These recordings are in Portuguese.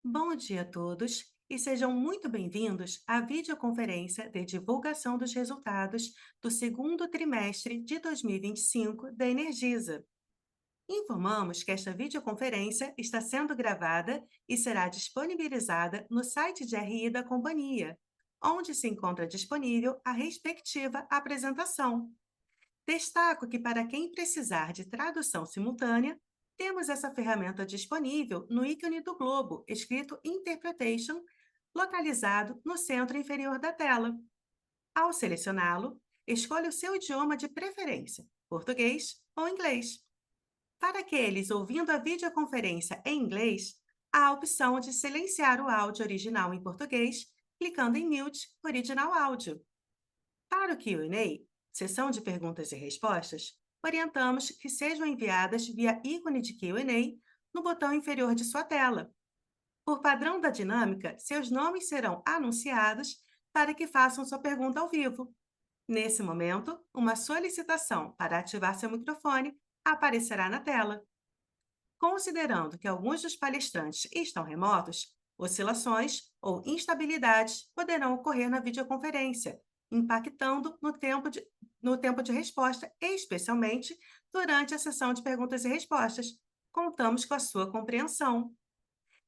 Bom dia a todos e sejam muito bem-vindos à videoconferência de divulgação dos resultados do segundo trimestre de 2025 da Energisa. Informamos que esta videoconferência está sendo gravada e será disponibilizada no site de RI da companhia, onde se encontra disponível a respectiva apresentação. Destaco que, para quem precisar de tradução simultânea, temos essa ferramenta disponível no ícone do globo, escrito Interpretation, localizado no centro inferior da tela. Ao selecioná-lo, escolha o seu idioma de preferência, português ou inglês. Para aqueles ouvindo a videoconferência em inglês, há a opção de silenciar o áudio original em português, clicando em Mute Original Áudio. Para o Q&A, sessão de perguntas e respostas, orientamos que sejam enviadas via ícone de Q&A no botão inferior de sua tela. Por padrão da dinâmica, seus nomes serão anunciados para que façam sua pergunta ao vivo. Nesse momento, uma solicitação para ativar seu microfone aparecerá na tela. Considerando que alguns dos palestrantes estão remotos, oscilações ou instabilidades poderão ocorrer na videoconferência, impactando no tempo de resposta, especialmente durante a sessão de perguntas e respostas. Contamos com a sua compreensão.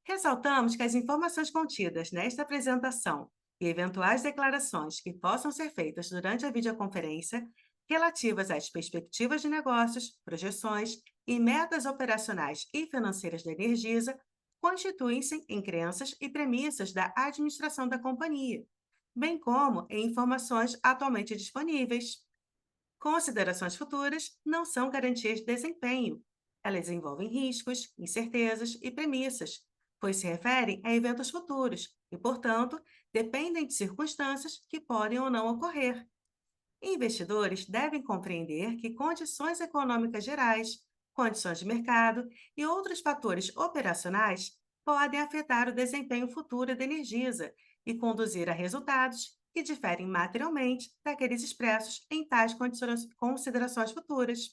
Ressaltamos que as informações contidas nesta apresentação e eventuais declarações que possam ser feitas durante a videoconferência, relativas às perspectivas de negócios, projeções e metas operacionais e financeiras da Energisa, constituem-se em crenças e premissas da administração da companhia, bem como em informações atualmente disponíveis. Considerações futuras não são garantias de desempenho. Elas envolvem riscos, incertezas e premissas, pois se referem a eventos futuros e, portanto, dependem de circunstâncias que podem ou não ocorrer. Investidores devem compreender que condições econômicas gerais, condições de mercado e outros fatores operacionais podem afetar o desempenho futuro da Energisa e conduzir a resultados que diferem materialmente daqueles expressos em tais considerações futuras.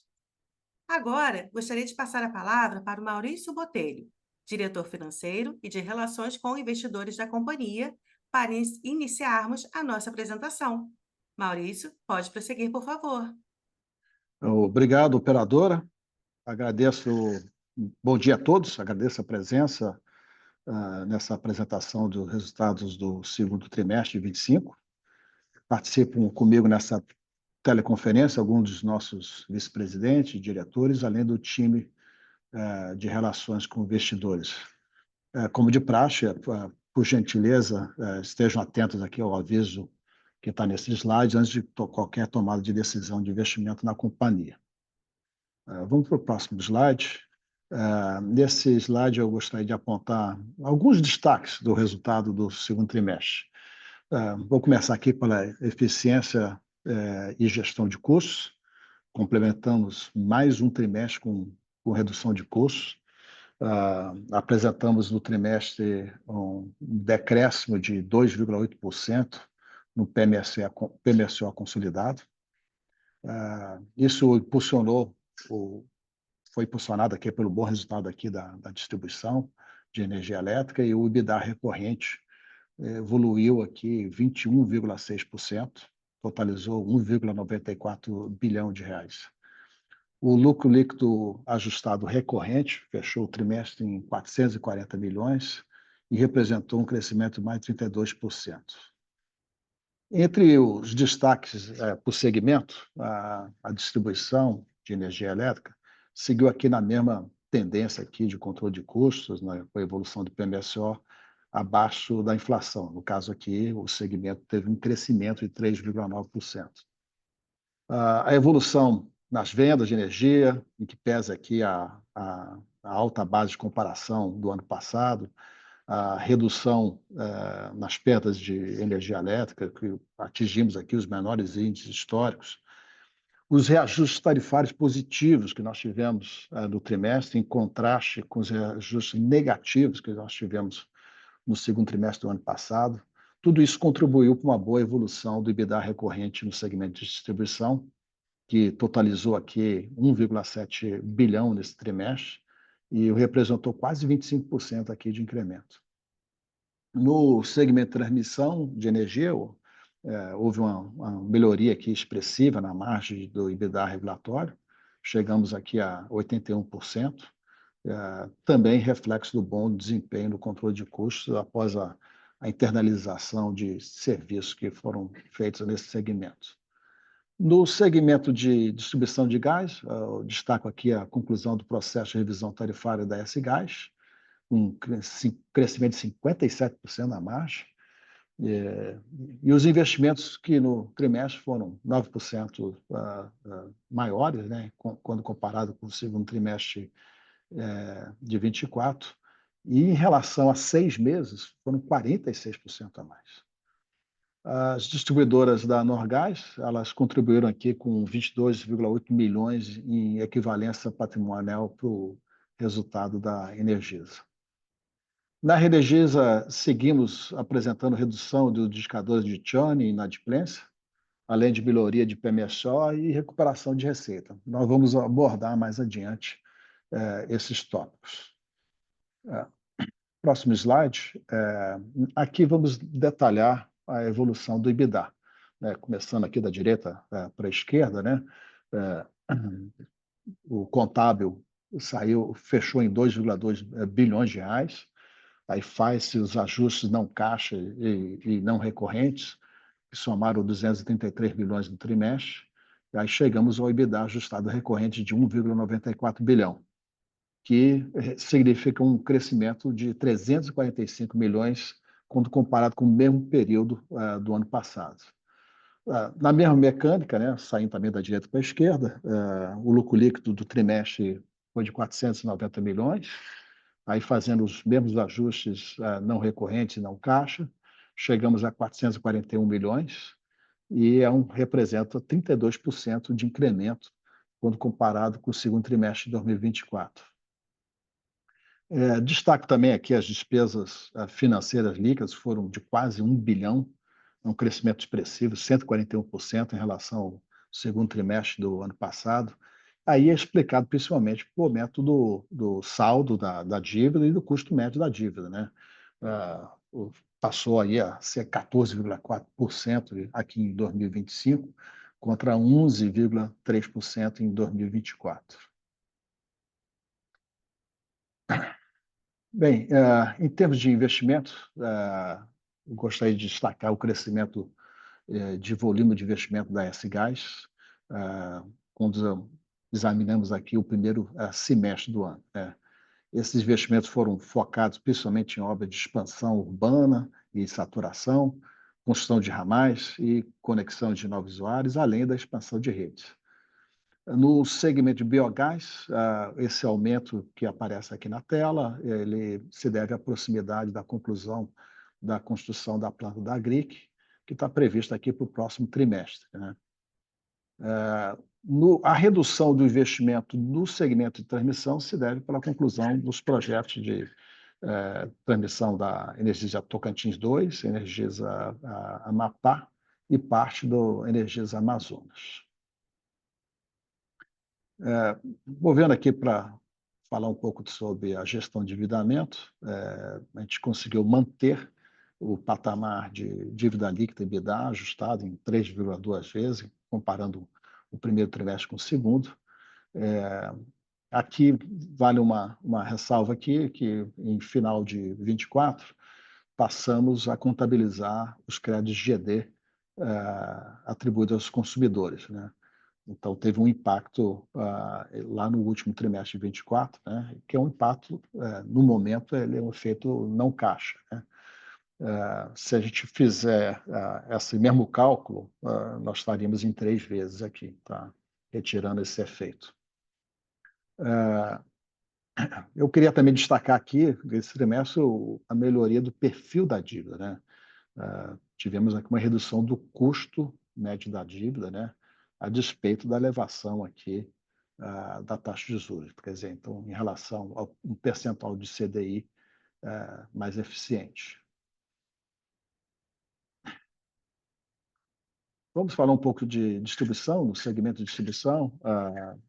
Agora, gostaria de passar a palavra para o Maurício Botelho, diretor financeiro e de relações com investidores da companhia, para iniciarmos a nossa apresentação. Maurício, pode prosseguir, por favor. Obrigado, operadora. Agradeço, bom dia a todos, agradeço a presença nessa apresentação dos resultados do segundo trimestre de 25. Participam comigo nessa teleconferência alguns dos nossos vice-presidentes, diretores, além do time de relações com investidores. Como de praxe, por gentileza, estejam atentos aqui ao aviso que está nesse slide antes de qualquer tomada de decisão de investimento na companhia. Vamos para o próximo slide. Nesse slide, eu gostaria de apontar alguns destaques do resultado do segundo trimestre. Vou começar aqui pela eficiência e gestão de custos. Complementamos mais um trimestre com redução de custos. Apresentamos no trimestre um decréscimo de 2,8% no PMSO consolidado. Isso foi impulsionado aqui pelo bom resultado aqui da distribuição de energia elétrica, e o EBITDA recorrente evoluiu aqui 21,6%, totalizou 1,94 bilhão de reais. O lucro líquido ajustado recorrente fechou o trimestre em 440 milhões e representou um crescimento de mais de 32%. Entre os destaques por segmento, a distribuição de energia elétrica seguiu aqui na mesma tendência aqui de controle de custos, né, com a evolução do PMSO abaixo da inflação. No caso aqui, o segmento teve um crescimento de 3,9%. A evolução nas vendas de energia, em que pesa aqui a alta base de comparação do ano passado, a redução nas perdas de energia elétrica, que atingimos aqui os menores índices históricos, os reajustes tarifários positivos que nós tivemos no trimestre, em contraste com os reajustes negativos que nós tivemos no segundo trimestre do ano passado, tudo isso contribuiu para uma boa evolução do EBITDA recorrente no segmento de distribuição, que totalizou aqui 1,7 bilhão nesse trimestre e representou quase 25% aqui de incremento. No segmento de transmissão de energia, houve uma melhoria aqui expressiva na margem do EBITDA regulatório, chegamos aqui a 81%, também reflexo do bom desempenho do controle de custos após a internalização de serviços que foram feitos nesse segmento. No segmento de distribuição de gás, eu destaco aqui a conclusão do processo de revisão tarifária da S-Gás, crescimento de 57% na margem, e os investimentos que no trimestre foram 9% maiores, né, quando comparado com o segundo trimestre de 24, e em relação a 6 meses, foram 46% a mais. As distribuidoras da Norgás, elas contribuíram aqui com 22,8 milhões em equivalência patrimonial para o resultado da Energisa. Na Energisa, seguimos apresentando redução dos indicadores de churn e inadimplência, além de melhoria de PMSO e recuperação de receita. Nós vamos abordar mais adiante esses tópicos. Próximo slide. Aqui vamos detalhar a evolução do EBITDA, né? Começando aqui da direita para a esquerda, né? O contábil fechou em 2,2 bilhões de reais, aí faz-se os ajustes não caixa e não recorrentes, que somaram 233 bilhões no trimestre, e aí chegamos ao EBITDA ajustado recorrente de 1,94 bilhão, que significa um crescimento de 345 milhões quando comparado com o mesmo período do ano passado. Na mesma mecânica, né, saindo também da direita para a esquerda, o lucro líquido do trimestre foi de 490 milhões, aí fazendo os mesmos ajustes não recorrentes e não caixa, chegamos a 441 milhões, e representa 32% de incremento quando comparado com o segundo trimestre de 2024. Destaco também aqui as despesas financeiras líquidas, foram de quase 1 bilhão, um crescimento expressivo, 141% em relação ao segundo trimestre do ano passado. Aí é explicado principalmente por aumento do saldo da dívida e do custo médio da dívida, né? Passou aí a ser 14,4% aqui em 2025, contra 11,3% em 2024. Bem, em termos de investimento, eu gostaria de destacar o crescimento de volume de investimento da S-Gás, quando examinamos aqui o primeiro semestre do ano. Esses investimentos foram focados principalmente em obras de expansão urbana e saturação, construção de ramais e conexão de novos usuários, além da expansão de redes. No segmento de biogás, esse aumento que aparece aqui na tela, ele se deve à proximidade da conclusão da construção da planta da Agric, que está prevista aqui para o próximo trimestre, né? A redução do investimento no segmento de transmissão se deve pela conclusão dos projetos de transmissão da Energisa Tocantins 2, Energisa Amapá e parte do Energisa Amazonas. Movendo aqui para falar um pouco sobre a gestão de endividamento, a gente conseguiu manter o patamar de dívida líquida e EBITDA ajustado em 3,2 vezes, comparando o primeiro trimestre com o segundo. Aqui vale uma ressalva aqui, que em final de 24, passamos a contabilizar os créditos GD atribuídos aos consumidores, né? Então, teve um impacto lá no último trimestre de 24, né, que é um impacto, no momento, ele é um efeito não caixa, né? Se a gente fizer esse mesmo cálculo, nós estaríamos em 3 vezes aqui, tá? Retirando esse efeito. Eu queria também destacar aqui, nesse trimestre, a melhoria do perfil da dívida, né? Tivemos aqui uma redução do custo médio da dívida, né, a despeito da elevação aqui da taxa de juros. Quer dizer, então, em relação a um percentual de CDI mais eficiente. Vamos falar um pouco de distribuição, no segmento de distribuição,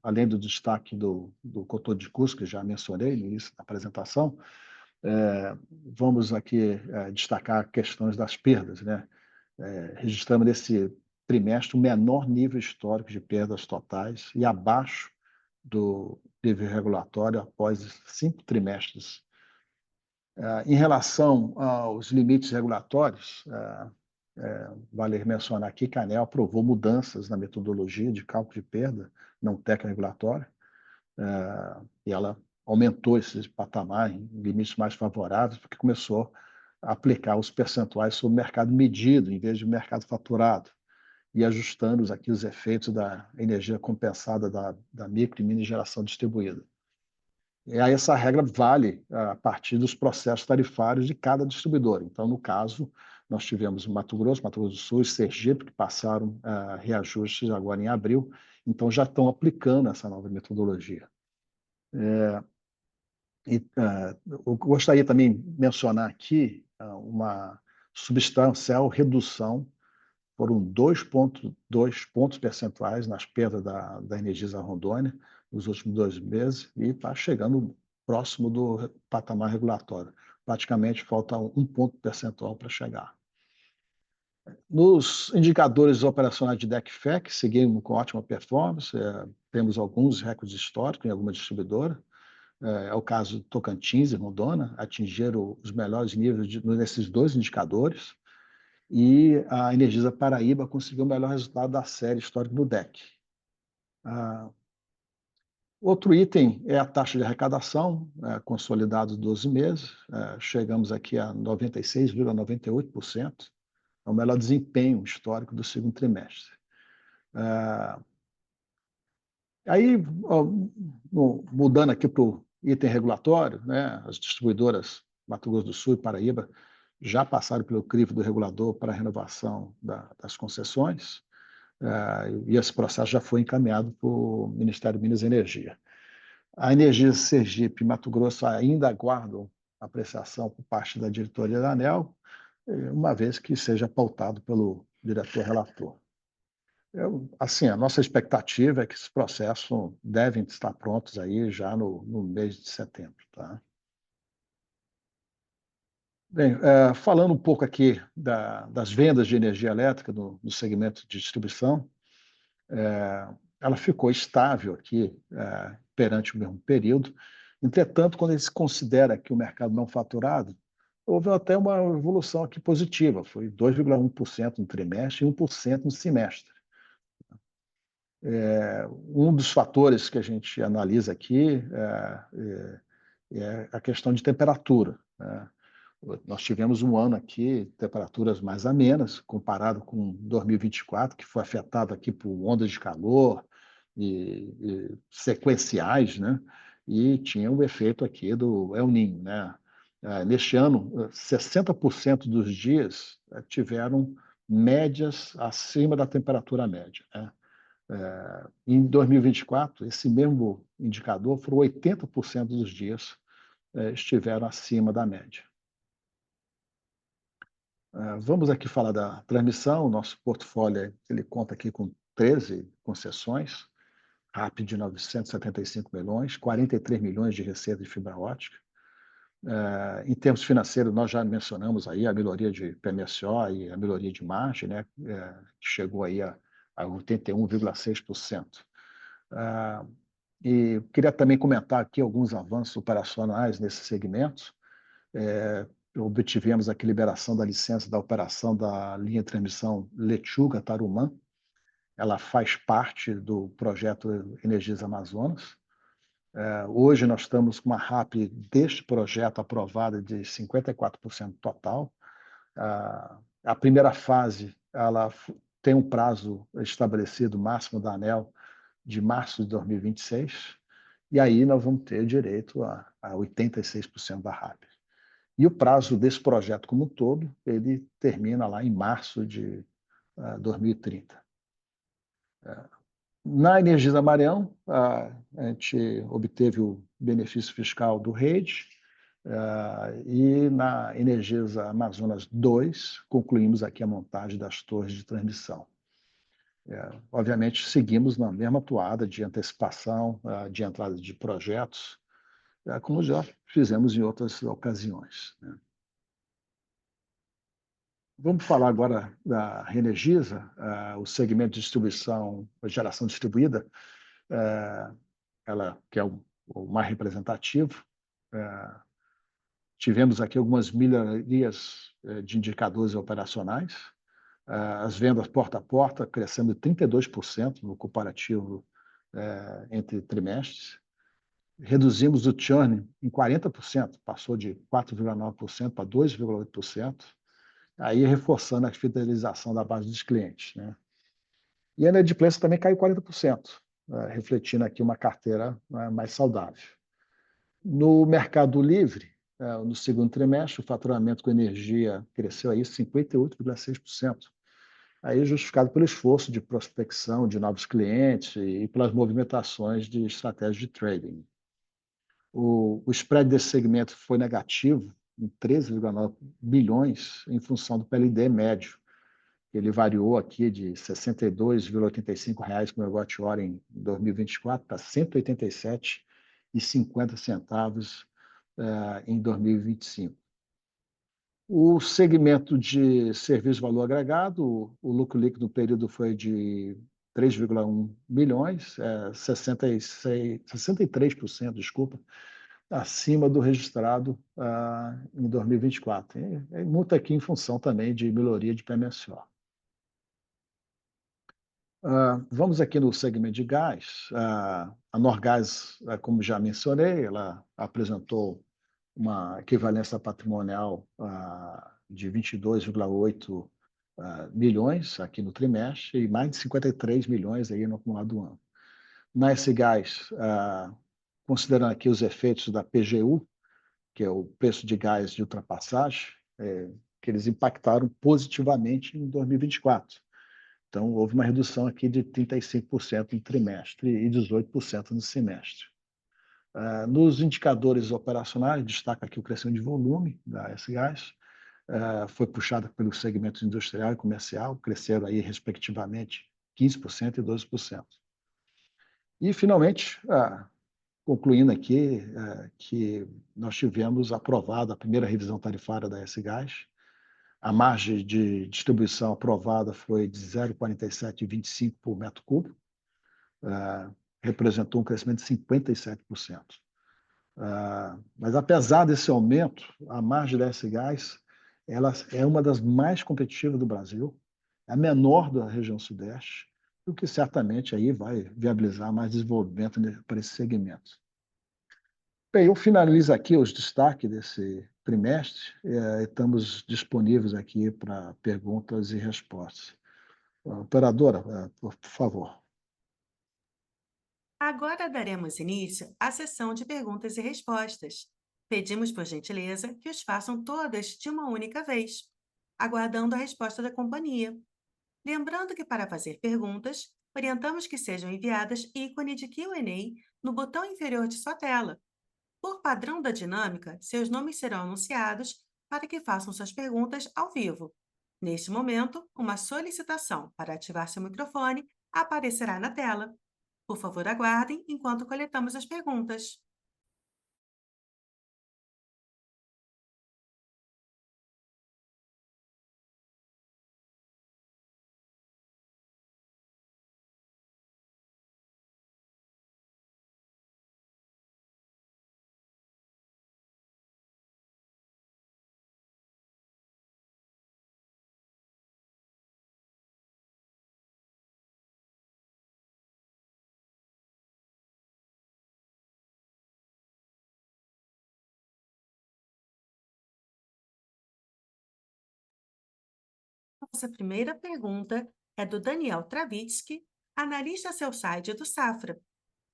além do destaque do controle de custos, que já mencionei no início da apresentação. Vamos aqui destacar questões das perdas, né? Registramos nesse trimestre o menor nível histórico de perdas totais e abaixo do nível regulatório após 5 trimestres. Em relação aos limites regulatórios, vale mencionar aqui que a ANEEL aprovou mudanças na metodologia de cálculo de perda não técnica regulatória, e ela aumentou esse patamar em limites mais favoráveis, porque começou a aplicar os percentuais sobre o mercado medido, em vez de mercado faturado, e ajustando aqui os efeitos da energia compensada da micro e mini geração distribuída. E aí essa regra vale a partir dos processos tarifários de cada distribuidor. Então, no caso, nós tivemos Mato Grosso do Sul e Sergipe, que passaram reajustes agora em abril, então já estão aplicando essa nova metodologia. Eu gostaria também de mencionar aqui uma substancial redução, foram 2,2 pontos percentuais nas perdas da Energisa Rondônia nos últimos 2 meses e está chegando próximo do patamar regulatório. Praticamente falta 1 ponto percentual para chegar. Nos indicadores operacionais de DEC/FEC, seguimos com ótima performance, temos alguns recordes históricos em alguma distribuidora. É o caso de Tocantins e Rondônia, atingiram os melhores níveis nesses 2 indicadores, e a Energisa Paraíba conseguiu o melhor resultado da série histórica no DEC. Outro item é a taxa de arrecadação, consolidado 12 meses, chegamos aqui a 96,98%, é o melhor desempenho histórico do segundo trimestre. Aí, mudando aqui para o item regulatório, né, as distribuidoras Mato Grosso do Sul e Paraíba já passaram pelo crivo do regulador para a renovação das concessões, e esse processo já foi encaminhado para o Ministério de Minas e Energia. A Energisa Sergipe e Mato Grosso ainda aguardam apreciação por parte da diretoria da ANEEL, uma vez que seja pautado pelo diretor relator. Assim, a nossa expectativa é que esses processos devem estar prontos aí já no mês de setembro, tá? Bem, falando um pouco aqui das vendas de energia elétrica no segmento de distribuição, ela ficou estável aqui perante o mesmo período. Entretanto, quando a gente se considera que o mercado não faturado, houve até uma evolução aqui positiva, foi 2,1% no trimestre e 1% no semestre. Um dos fatores que a gente analisa aqui é a questão de temperatura, né? Nós tivemos um ano aqui, temperaturas mais amenas, comparado com 2024, que foi afetado aqui por ondas de calor e sequenciais, né? E tinha o efeito aqui do El Niño, né? Neste ano, 60% dos dias tiveram médias acima da temperatura média, né? Em 2024, esse mesmo indicador, foram 80% dos dias estiveram acima da média. Vamos aqui falar da transmissão. O nosso portfólio ele conta aqui com 13 concessões, RAP de 975 milhões, 43 milhões de receita de fibra ótica. Em termos financeiros, nós já mencionamos aí a melhoria de PMSO e a melhoria de margem, né, que chegou aí a 81,6%. E queria também comentar aqui alguns avanços operacionais nesse segmento. Obtivemos aqui liberação da licença da operação da linha de transmissão Lechuga-Tarumã. Ela faz parte do projeto Energisa Amazonas. Hoje nós estamos com uma RAP deste projeto aprovada de 54% total. A primeira fase ela tem um prazo estabelecido máximo da ANEEL de março de 2026, e aí nós vamos ter direito a 86% da RAP. E o prazo desse projeto como um todo, ele termina lá em março de 2030. Na Energisa Maranhão, a gente obteve o benefício fiscal do REID, e na Energisa Amazonas 2, concluímos aqui a montagem das torres de transmissão. Obviamente, seguimos na mesma toada de antecipação, de entrada de projetos, como já fizemos em outras ocasiões, né. Vamos falar agora da Reenergisa, o segmento de distribuição, geração distribuída, eh, ela que é o mais representativo. Eh, Tivemos aqui algumas melhorias, de indicadores operacionais. As vendas porta a porta crescendo 32% no comparativo, entre trimestres. Reduzimos o churn em 40%, passou de 4,9% para 2,8%, aí reforçando a fidelização da base dos clientes, né. E a inadimplência também caiu 40%, refletindo aqui uma carteira, mais saudável. No Mercado Livre, no segundo trimestre, o faturamento com energia cresceu aí 58,6%, aí justificado pelo esforço de prospecção de novos clientes e pelas movimentações de estratégia de trading. O spread desse segmento foi negativo em 13,9 bilhões em função do PLD médio. Ele variou aqui de R$ 62,85 por megawatt-hora em 2024 para R$ 187,50 em 2025. O segmento de serviço de valor agregado, o lucro líquido no período foi de 3,1 bilhões, 63%, desculpa, acima do registrado em 2024. Muito aqui em função também de melhoria de PMSO. Vamos aqui no segmento de gás. A Norgás, como já mencionei, ela apresentou uma equivalência patrimonial de 22,8 milhões aqui no trimestre e mais de 53 milhões aí no acumulado do ano. Na S-Gás, considerando aqui os efeitos da PGU, que é o preço de gás de ultrapassagem, que eles impactaram positivamente em 2024. Então, houve uma redução aqui de 35% no trimestre e 18% no semestre. Nos indicadores operacionais, destaca aqui o crescimento de volume da S-Gás, foi puxado pelos segmentos industrial e comercial, cresceram aí, respectivamente, 15% e 12%. E, finalmente, concluindo aqui, que nós tivemos aprovada a primeira revisão tarifária da S-Gás. A margem de distribuição aprovada foi de 0,4725 por metro cúbico, representou um crescimento de 57%. Mas, apesar desse aumento, a margem da S-Gás ela é uma das mais competitivas do Brasil, é a menor da região Sudeste, o que certamente aí vai viabilizar mais desenvolvimento para esse segmento. Bem, eu finalizo aqui os destaques desse trimestre. Estamos disponíveis aqui para perguntas e respostas. Operadora, por favor. Agora daremos início à sessão de perguntas e respostas. Pedimos, por gentileza, que os façam todas de uma única vez, aguardando a resposta da companhia. Lembrando que, para fazer perguntas, orientamos que sejam enviadas ícone de Q&A no botão inferior de sua tela. Por padrão da dinâmica, seus nomes serão anunciados para que façam suas perguntas ao vivo. Neste momento, uma solicitação para ativar seu microfone aparecerá na tela. Por favor, aguardem enquanto coletamos as perguntas. Nossa primeira pergunta é do Daniel Travitsky, analista seu site do Safra.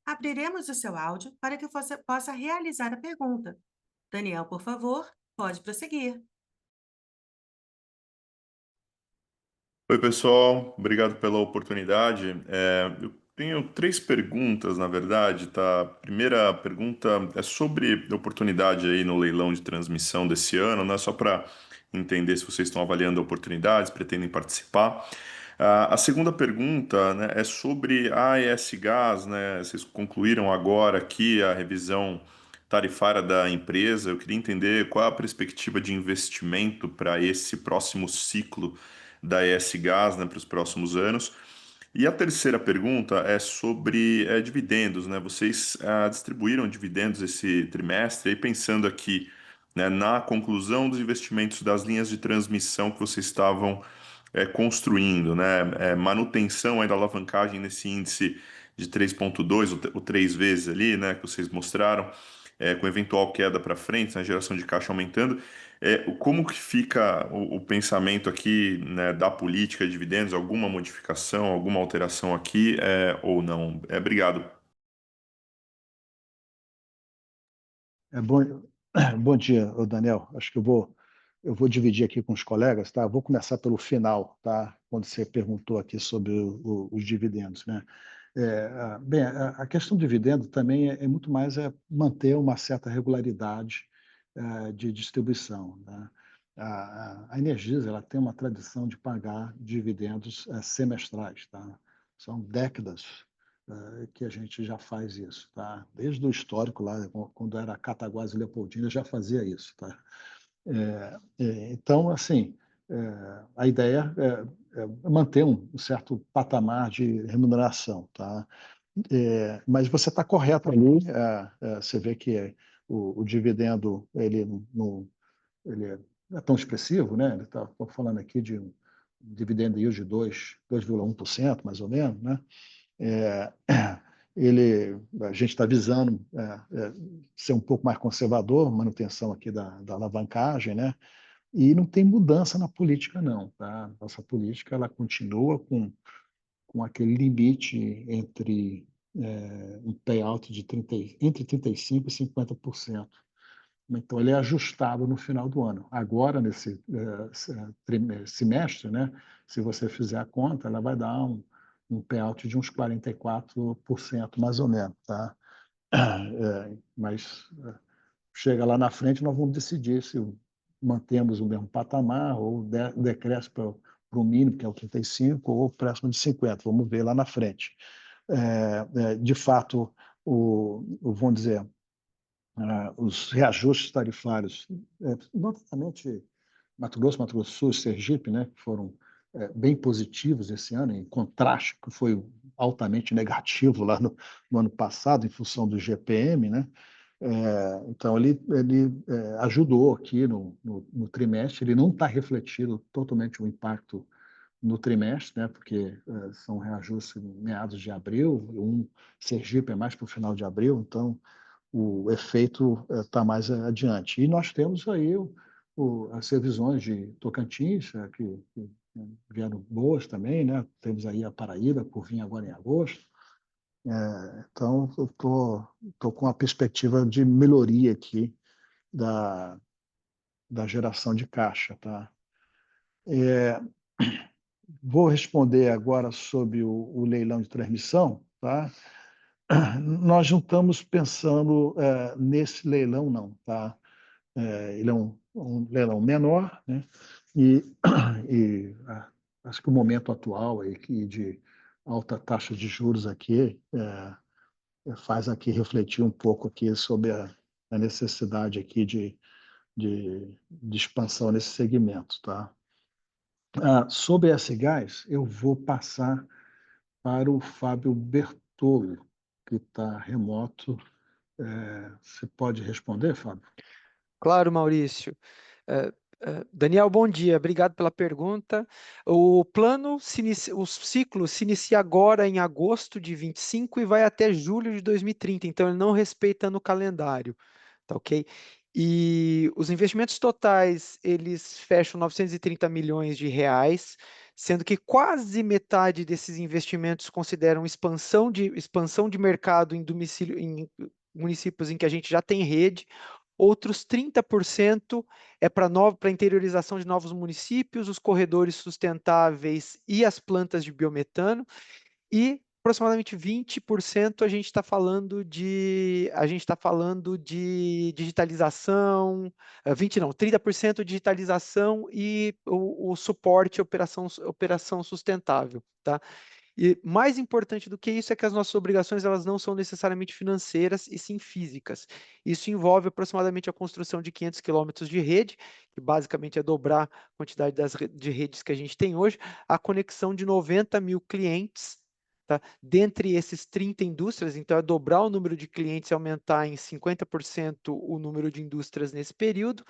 Abriremos o seu áudio para que você possa realizar a pergunta. Daniel, por favor, pode prosseguir. Oi, pessoal. Obrigado pela oportunidade. Eu tenho três perguntas, na verdade, tá? A primeira pergunta é sobre a oportunidade aí no leilão de transmissão desse ano, né? Só para entender se vocês estão avaliando oportunidades, pretendem participar. A segunda pergunta, né, é sobre a AES Gás, né? Vocês concluíram agora aqui a revisão tarifária da empresa. Eu queria entender qual é a perspectiva de investimento para esse próximo ciclo da ES Gás, né, para os próximos anos. E a terceira pergunta é sobre dividendos, né? Vocês distribuíram dividendos esse trimestre, e pensando aqui, né, na conclusão dos investimentos das linhas de transmissão que vocês estavam construindo, né? Manutenção aí da alavancagem nesse índice de 3,2, o 3 vezes ali, né, que vocês mostraram, com eventual queda para frente, né, geração de caixa aumentando. Como que fica o pensamento aqui, né, da política de dividendos? Alguma modificação, alguma alteração aqui, ou não? Obrigado. Bom, bom dia, ô Daniel. Acho que eu vou dividir aqui com os colegas, tá? Vou começar pelo final, tá? Quando você perguntou aqui sobre os dividendos, né? Bem, a questão do dividendo também é muito mais manter uma certa regularidade de distribuição, né? A Energisa, ela tem uma tradição de pagar dividendos semestrais, tá? São décadas que a gente já faz isso, tá? Desde o histórico lá, quando era Cataguases e Leopoldina, já fazia isso, tá? Então, assim, a ideia é manter um certo patamar de remuneração, tá? Mas você está correto ali, você vê que o dividendo ele não é tão expressivo, né? Ele está falando aqui de um dividendo yield de 2,1%, mais ou menos, né? É, a gente está visando ser um pouco mais conservador, manutenção aqui da alavancagem, né? E não tem mudança na política, não, tá? Nossa política ela continua com aquele limite um payout de entre 35% e 50%. Então, ele é ajustado no final do ano. Agora, nesse semestre, né, se você fizer a conta, ela vai dar um payout de uns 44%, mais ou menos. Tá? Mas chega lá na frente, nós vamos decidir se mantemos o mesmo patamar ou decresce para o mínimo, que é o 35%, ou próximo de 50%. Vamos ver lá na frente. De fato, vamos dizer, os reajustes tarifários, notadamente Mato Grosso, Mato Grosso do Sul e Sergipe, né, que foram bem positivos esse ano, em contraste que foi altamente negativo lá no ano passado, em função do GPM, né? Então, ele ajudou aqui no trimestre, ele não está refletindo totalmente o impacto no trimestre, né, porque são reajustes em meados de abril, Sergipe é mais para o final de abril, então o efeito está mais adiante. E nós temos aí as revisões de Tocantins, que vieram boas também, né? Temos aí a Paraíba, por vir agora em agosto. Então, eu tô com uma perspectiva de melhoria aqui da geração de caixa. Tá? Vou responder agora sobre o leilão de transmissão. Tá? Nós não estamos pensando nesse leilão, não. Tá? Ele é um leilão menor, né? E acho que o momento atual aí, de alta taxa de juros aqui faz aqui refletir um pouco aqui sobre a necessidade aqui de expansão nesse segmento, tá? Sobre esse gás, eu vou passar para o Fábio Bertolo, que está remoto. Você pode responder, Fábio? Claro, Maurício. Daniel, bom dia. Obrigado pela pergunta. O ciclo se inicia agora em agosto de 25 e vai até julho de 2030, então ele não respeita no calendário, tá ok? E os investimentos totais, eles fecham 930 milhões de reais, sendo que quase metade desses investimentos consideram expansão de mercado em municípios em que a gente já tem rede. Outros 30% é para interiorização de novos municípios, os corredores sustentáveis e as plantas de biometano, e aproximadamente 20% a gente está falando de digitalização, 20 não, 30% digitalização e o suporte à operação sustentável, tá? E mais importante do que isso é que as nossas obrigações elas não são necessariamente financeiras e sim físicas. Isso envolve aproximadamente a construção de 500 quilômetros de rede, que basicamente é dobrar a quantidade de redes que a gente tem hoje, a conexão de 90 mil clientes, tá? Dentre esses 30 indústrias, então é dobrar o número de clientes e aumentar em 50% o número de indústrias nesse período,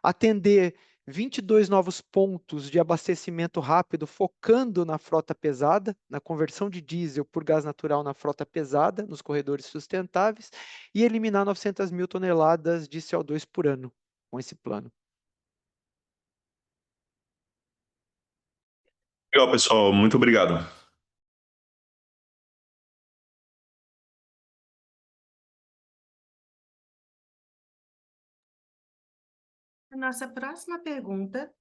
atender 22 novos pontos de abastecimento rápido, focando na frota pesada, na conversão de diesel por gás natural na frota pesada, nos corredores sustentáveis, e eliminar 900 mil toneladas de CO2 por ano com esse plano. Legal, pessoal. Muito obrigado. A nossa próxima pergunta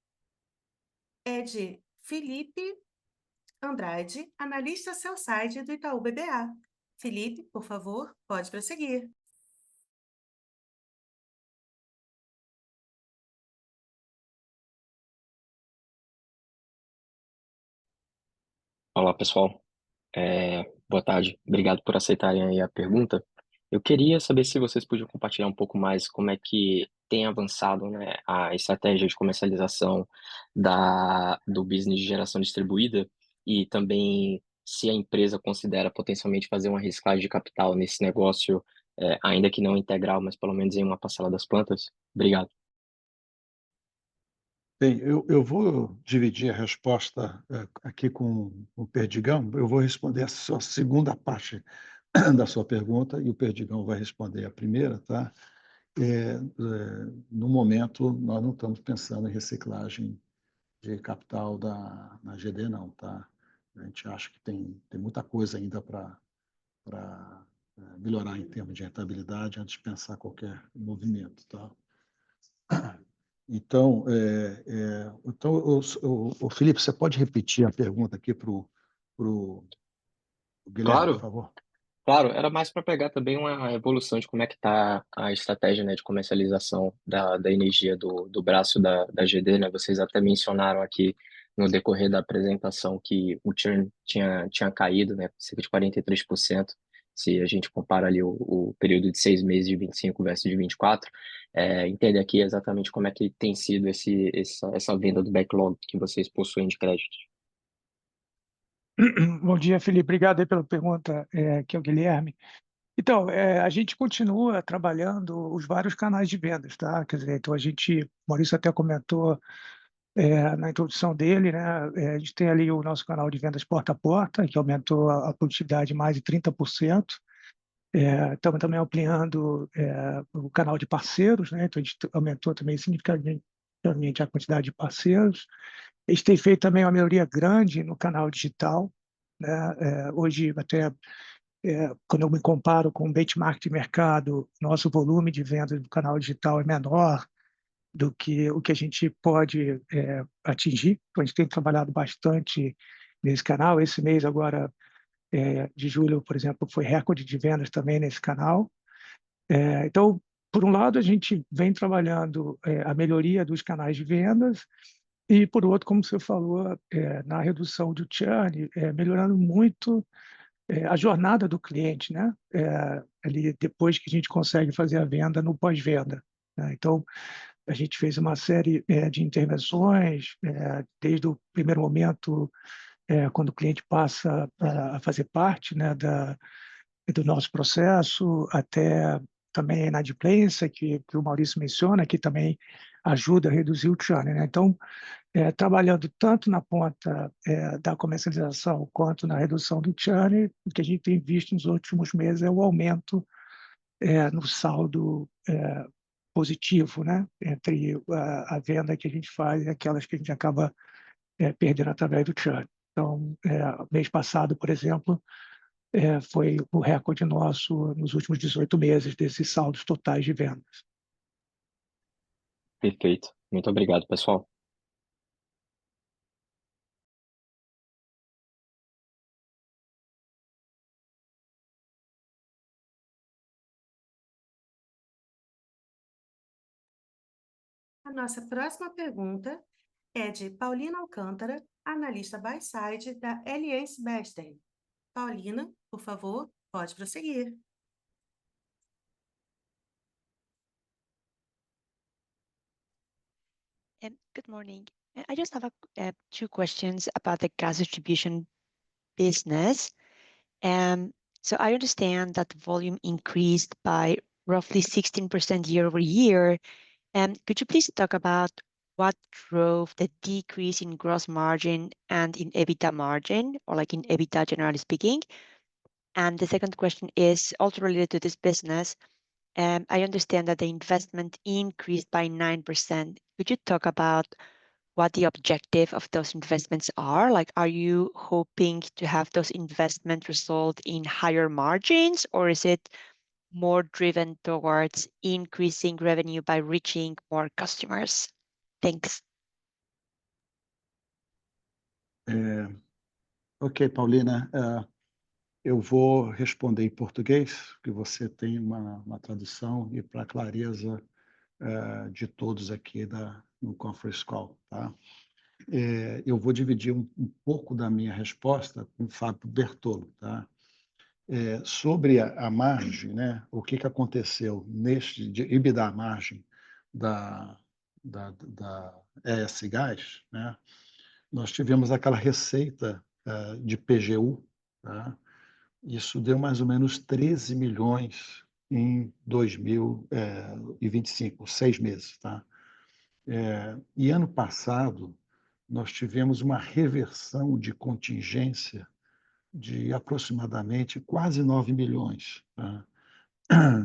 é de Felipe Andrade, analista sell-side do Itaú BBA. Felipe, por favor, pode prosseguir. Olá, pessoal. Boa tarde. Obrigado por aceitarem aí a pergunta. Eu queria saber se vocês podiam compartilhar um pouco mais como é que tem avançado, né, a estratégia de comercialização do business de geração distribuída e também se a empresa considera potencialmente fazer uma reciclagem de capital nesse negócio, ainda que não integral, mas pelo menos em uma parcela das plantas. Obrigado. Bem, eu vou dividir a resposta aqui com o Perdigão. Eu vou responder a sua segunda parte da sua pergunta e o Perdigão vai responder a primeira, tá? No momento, nós não estamos pensando em reciclagem de capital na GD, não, tá? A gente acha que tem muita coisa ainda para melhorar em termos de rentabilidade antes de pensar qualquer movimento, tá? Então, o Felipe, você pode repetir a pergunta aqui para o Guilherme, por Claro. favor? Claro, era mais para pegar também uma evolução de como é que está a estratégia, né, de comercialização da energia do braço da GD, né? Vocês até mencionaram aqui no decorrer da apresentação que o churn tinha caído, né, cerca de 43%, se a gente compara ali o período de 6 meses de 25 versus de 24. Entender aqui exatamente como é que tem sido essa venda do backlog que vocês possuem de crédito. Bom dia, Felipe. Obrigado aí pela pergunta, que é o Guilherme. Então, a gente continua trabalhando os vários canais de vendas, tá? Quer dizer, então o Maurício até comentou na introdução dele, né? A gente tem ali o nosso canal de vendas porta a porta, que aumentou a produtividade mais de 30%. Estamos também ampliando o canal de parceiros, né? Então a gente aumentou também significativamente a quantidade de parceiros. A gente tem feito também uma melhoria grande no canal digital, né? Hoje, até quando eu me comparo com o benchmark de mercado, nosso volume de vendas do canal digital é menor do que o que a gente pode atingir. Então, a gente tem trabalhado bastante nesse canal. Esse mês agora, de julho, por exemplo, foi recorde de vendas também nesse canal. Então, por um lado, a gente vem trabalhando a melhoria dos canais de vendas e, por outro, como você falou, na redução do churn, melhorando muito a jornada do cliente, né? Ali depois que a gente consegue fazer a venda no pós-venda, né? Então, a gente fez uma série de intervenções, desde o primeiro momento, quando o cliente passa a fazer parte, né, do nosso processo, até também a inadimplência, que o Maurício menciona, que também ajuda a reduzir o churn, né? Então, trabalhando tanto na ponta da comercialização quanto na redução do churn, o que a gente tem visto nos últimos meses é o aumento no saldo positivo, né? Entre a venda que a gente faz e aquelas que a gente acaba perdendo através do churn. Então, mês passado, por exemplo, foi o recorde nosso nos últimos 18 meses desses saldos totais de vendas. Perfeito. Muito obrigado, pessoal. A nossa próxima pergunta é de Paulina Alcântara, analista buy-side da Allianz Bernstein. Paulina, por favor, pode prosseguir. Good morning. I just have two questions about the gas distribution business. So I understand that volume increased by roughly 16% year over year. Could you please talk about what drove the decrease in gross margin and in EBITDA margin, or like in EBITDA generally speaking? And the second question is also related to this business. I understand that the investment increased by 9%. Could you talk about what the objective of those investments are? Like, are you hoping to have those investments result in higher margins, or is it more driven towards increasing revenue by reaching more customers? Thanks. Ok, Paulina, eu vou responder em português, que você tem uma tradução e para clareza de todos aqui no conference call, tá? Eu vou dividir um pouco da minha resposta com o Fábio Bertollo, tá? Sobre a margem, né? O que aconteceu de EBITDA margem da ES Gás, né? Nós tivemos aquela receita de PGU, tá? Isso deu mais ou menos 13 milhões em 2025, 6 meses, tá? E ano passado, nós tivemos uma reversão de contingência de aproximadamente quase 9 milhões, tá?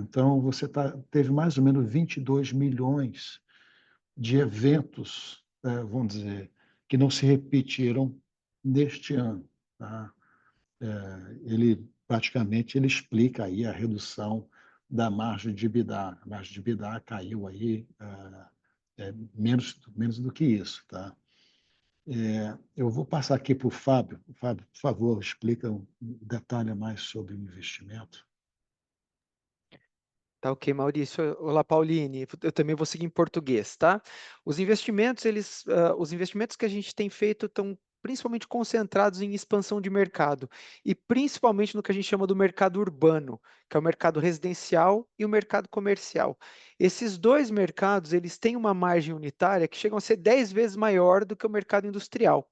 Então, você teve mais ou menos 22 milhões de eventos, vamos dizer, que não se repetiram neste ano, tá? Praticamente ele explica aí a redução da margem de EBITDA. A margem de EBITDA caiu aí menos do que isso, tá? Eu vou passar aqui para o Fábio. Fábio, por favor, explica detalhe mais sobre o investimento. Tá ok, Maurício. Olá, Pauline. Eu também vou seguir em português, tá? Os investimentos que a gente tem feito estão principalmente concentrados em expansão de mercado e principalmente no que a gente chama do mercado urbano, que é o mercado residencial e o mercado comercial. Esses dois mercados, eles têm uma margem unitária que chegam a ser 10 vezes maior do que o mercado industrial.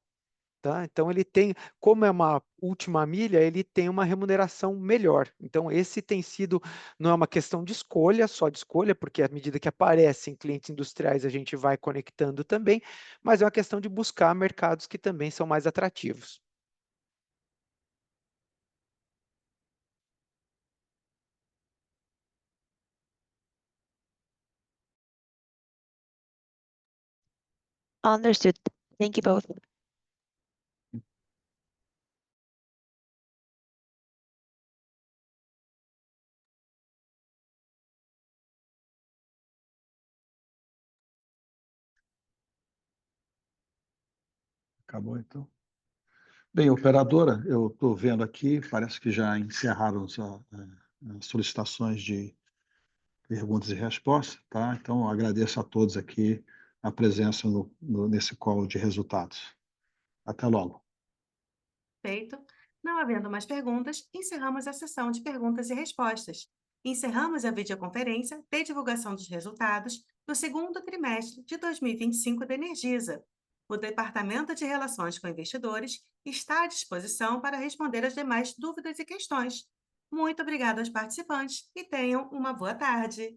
Tá? Então, ele tem, como é uma última milha, ele tem uma remuneração melhor. Então, esse tem sido, não é uma questão de escolha, só de escolha, porque à medida que aparecem clientes industriais, a gente vai conectando também, mas é uma questão de buscar mercados que também são mais atrativos. Understood. Thank you both. Acabou, então? Bem, operadora, eu estou vendo aqui, parece que já encerraram as solicitações de perguntas e respostas, tá? Então, agradeço a todos aqui a presença nesse call de resultados. Até logo. Feito. Não havendo mais perguntas, encerramos a sessão de perguntas e respostas. Encerramos a videoconferência de divulgação dos resultados do segundo trimestre de 2025 da Energisa. O Departamento de Relações com Investidores está à disposição para responder as demais dúvidas e questões. Muito obrigada aos participantes e tenham uma boa tarde.